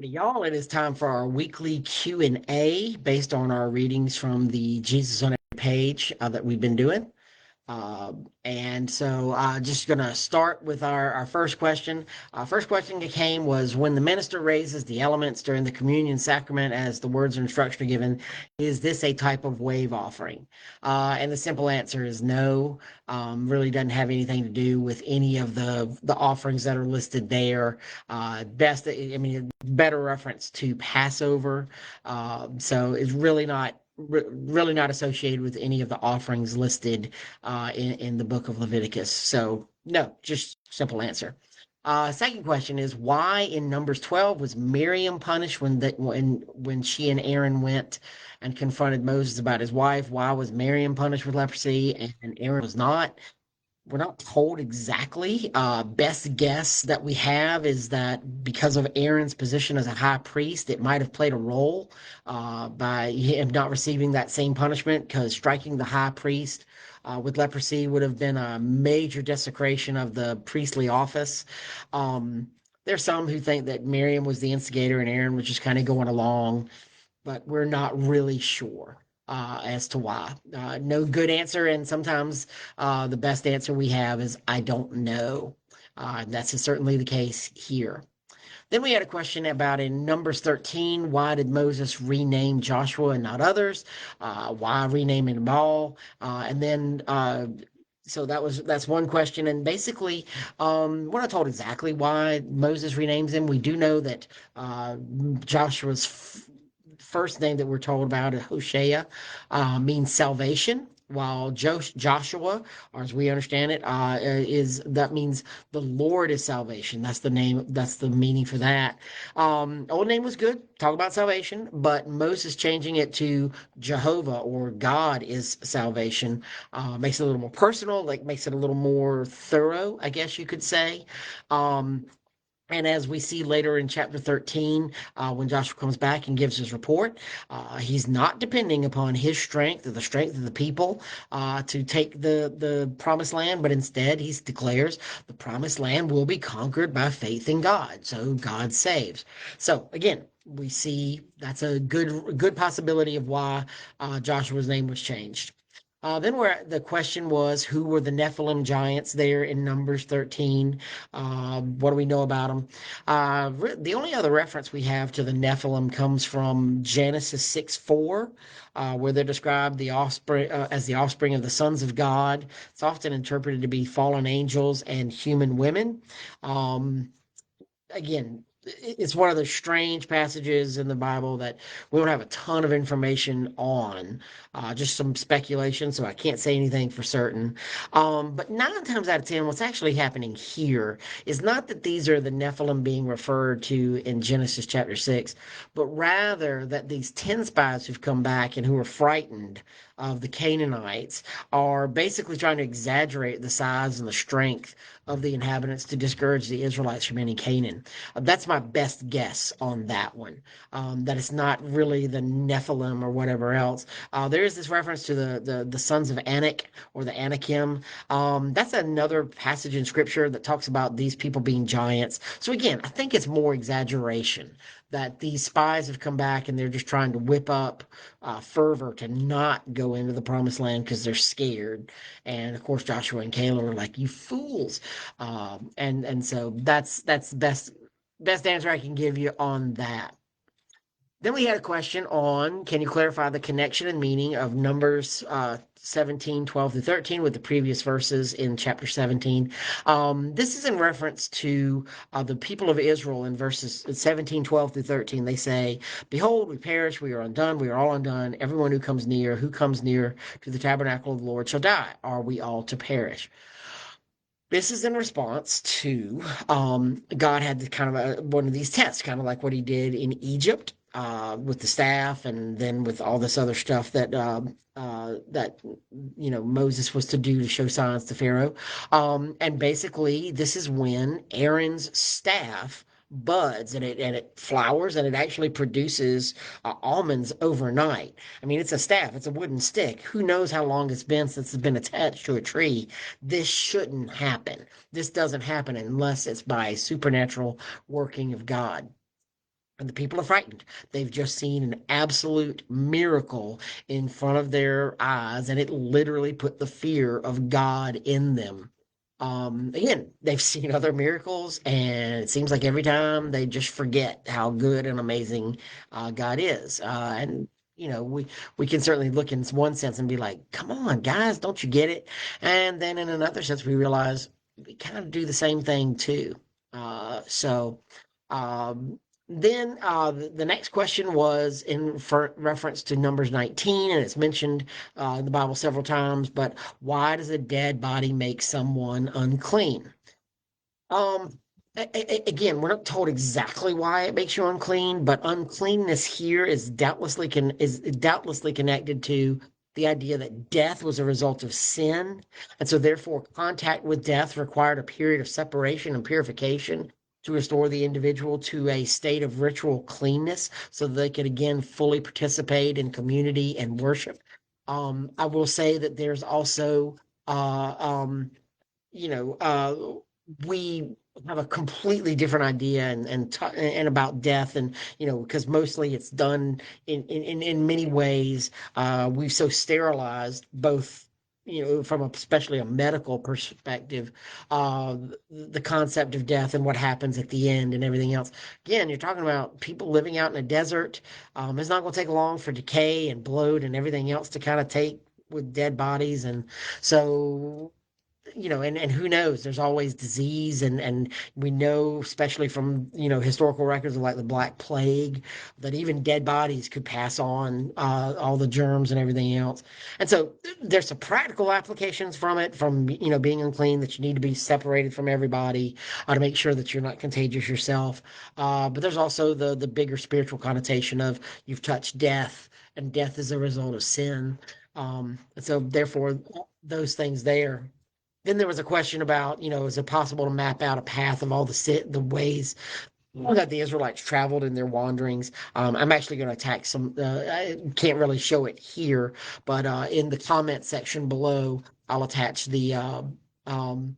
Y'all, it is time for our weekly Q&A based on our readings from the Jesus on Every Page that we've been doing. Just going to start with our first question. First question that came was when the minister raises the elements during the communion sacrament as the words of instruction are given, is this a type of wave offering? And the simple answer is no. Really doesn't have anything to do with any of the offerings that are listed there. Better reference to Passover. So it's really not associated with any of the offerings listed in the book of Leviticus. So, no, just simple answer. Second question is why in Numbers 12 was Miriam punished when she and Aaron went and confronted Moses about his wife? Why was Miriam punished with leprosy and Aaron was not? We're not told exactly. Best guess that we have is that because of Aaron's position as a high priest, it might have played a role by him not receiving that same punishment because striking the high priest with leprosy would have been a major desecration of the priestly office. Um, there's some who think that Miriam was the instigator and Aaron was just kind of going along, but we're not really sure as to why. No good answer, and sometimes the best answer we have is I don't know. That's certainly the case here. Then we had a question about in Numbers 13, why did Moses rename Joshua and not others? Why renaming them all? So that's one question, and basically, we're not told exactly why Moses renames them. We do know that Joshua's first name that we're told about, Hoshea, means salvation, while Joshua, or as we understand it, is that means the Lord is salvation. That's the name. That's the meaning for that. Old name was good. Talk about salvation, but Moses changing it to Jehovah or God is salvation makes it a little more personal. Like makes it a little more thorough, I guess you could say. Um, and as we see later in chapter 13, when Joshua comes back and gives his report, he's not depending upon his strength or the strength of the people to take the promised land, but instead he declares the promised land will be conquered by faith in God. So God saves. So again, we see that's a good possibility of why Joshua's name was changed. The question was, who were the Nephilim giants there in Numbers 13? What do we know about them? The only other reference we have to the Nephilim comes from Genesis 6:4, where they're described the offspring as the offspring of the sons of God. It's often interpreted to be fallen angels and human women. Um, Again, it's one of those strange passages in the Bible that we don't have a ton of information on, just some speculation, so I can't say anything for certain. But 9 times out of 10, what's actually happening here is not that these are the Nephilim being referred to in Genesis chapter 6, but rather that these 10 spies who've come back and who are frightened of the Canaanites are basically trying to exaggerate the size and the strength of the inhabitants to discourage the Israelites from any Canaan. That's my best guess on that one. That it's not really the Nephilim or whatever else. There is this reference to the sons of Anak or the Anakim. That's another passage in Scripture that talks about these people being giants. So again, I think it's more exaggeration that these spies have come back and they're just trying to whip up fervor to not go into the promised land because they're scared. And of course, Joshua and Caleb are like, "You fools!" And so that's the best answer I can give you on that. Then we had a question on can you clarify the connection and meaning of Numbers 17, 12 through 13 with the previous verses in chapter 17? This is in reference to the people of Israel in verses 17, 12 through 13. They say, "Behold, we perish, we are undone, we are all undone. Everyone who comes near to the tabernacle of the Lord shall die. Are we all to perish?" This is in response to God had kind of one of these tests, kind of like what he did in Egypt with the staff, and then with all this other stuff that Moses was to do to show signs to Pharaoh. And basically, this is when Aaron's staff buds and it flowers and it actually produces almonds overnight. I mean, it's a staff, it's a wooden stick. Who knows how long it's been since it's been attached to a tree? This shouldn't happen. This doesn't happen unless it's by a supernatural working of God. and the people are frightened. They've just seen an absolute miracle in front of their eyes, and it literally put the fear of God in them. Again, they've seen other miracles, and it seems like every time they just forget how good and amazing God is. And we can certainly look in one sense and be like, "Come on, guys, don't you get it?" And then in another sense, we realize we kind of do the same thing too. So. Um, then the next question was in for reference to Numbers 19, and it's mentioned in the Bible several times. But why does a dead body make someone unclean? Um, Again, we're not told exactly why it makes you unclean, but uncleanness here is doubtlessly connected to the idea that death was a result of sin, and so therefore contact with death required a period of separation and purification to restore the individual to a state of ritual cleanness, so that they could again fully participate in community and worship. I will say that there's also uh, um, you know, we have a completely different idea and about death, and because mostly it's done in many ways. We've so sterilized both, from especially a medical perspective, uh, the concept of death and what happens at the end and everything else. Again, you're talking about people living out in a desert. It's not going to take long for decay and bloat and everything else to kind of take with dead bodies, and so and who knows, there's always disease, and we know, especially from historical records of like the Black Plague, that even dead bodies could pass on all the germs and everything else. And so there's some practical applications from it, from being unclean, that you need to be separated from everybody to make sure that you're not contagious yourself. But there's also the bigger spiritual connotation of you've touched death, and death is a result of sin. And so therefore those things there. Then there was a question about, is it possible to map out a path of all the ways that the Israelites traveled in their wanderings? I'm actually going to attack some. I can't really show it here, but in the comment section below, I'll attach the um,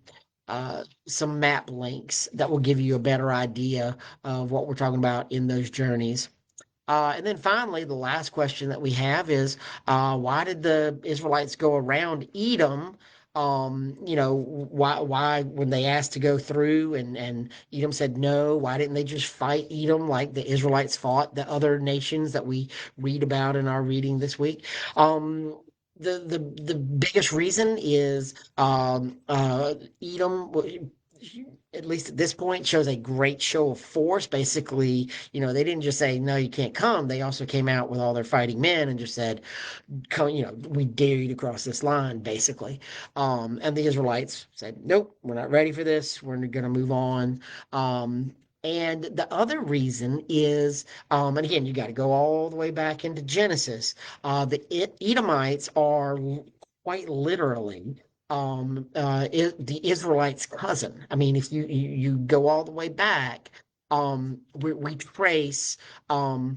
some map links that will give you a better idea of what we're talking about in those journeys. And then finally, the last question that we have is, why did the Israelites go around Edom? Why when they asked to go through and Edom said no, why didn't they just fight Edom like the Israelites fought the other nations that we read about in our reading this week? The biggest reason is Edom, at least at this point, shows a great show of force. Basically, they didn't just say, no, you can't come. They also came out with all their fighting men and just said, come, we dare you to cross this line, basically. And the Israelites said, nope, we're not ready for this. We're going to move on. And the other reason is, and again, you got to go all the way back into Genesis. The Edomites are quite literally the Israelites' cousin. I mean, if you go all the way back, we trace the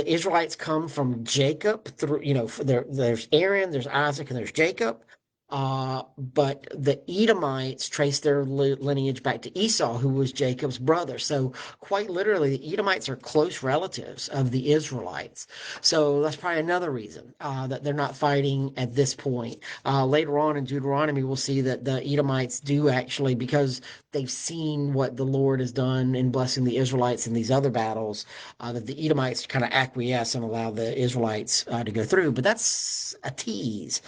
Israelites come from Jacob through, there's Aaron, there's Isaac, and there's Jacob. But the Edomites trace their lineage back to Esau, who was Jacob's brother. So quite literally, the Edomites are close relatives of the Israelites. So that's probably another reason that they're not fighting at this point. Later on in Deuteronomy, we'll see that the Edomites do actually, because they've seen what the Lord has done in blessing the Israelites in these other battles, that the Edomites kind of acquiesce and allow the Israelites to go through. But that's a tease.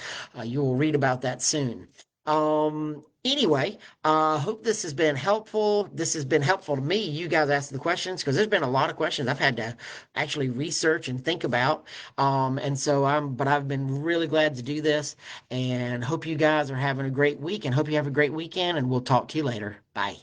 You will read about that soon. Anyway, hope this has been helpful. This has been helpful to me. You guys asking the questions, because there's been a lot of questions I've had to actually research and think about. But I've been really glad to do this, and hope you guys are having a great week, and hope you have a great weekend, and we'll talk to you later. Bye.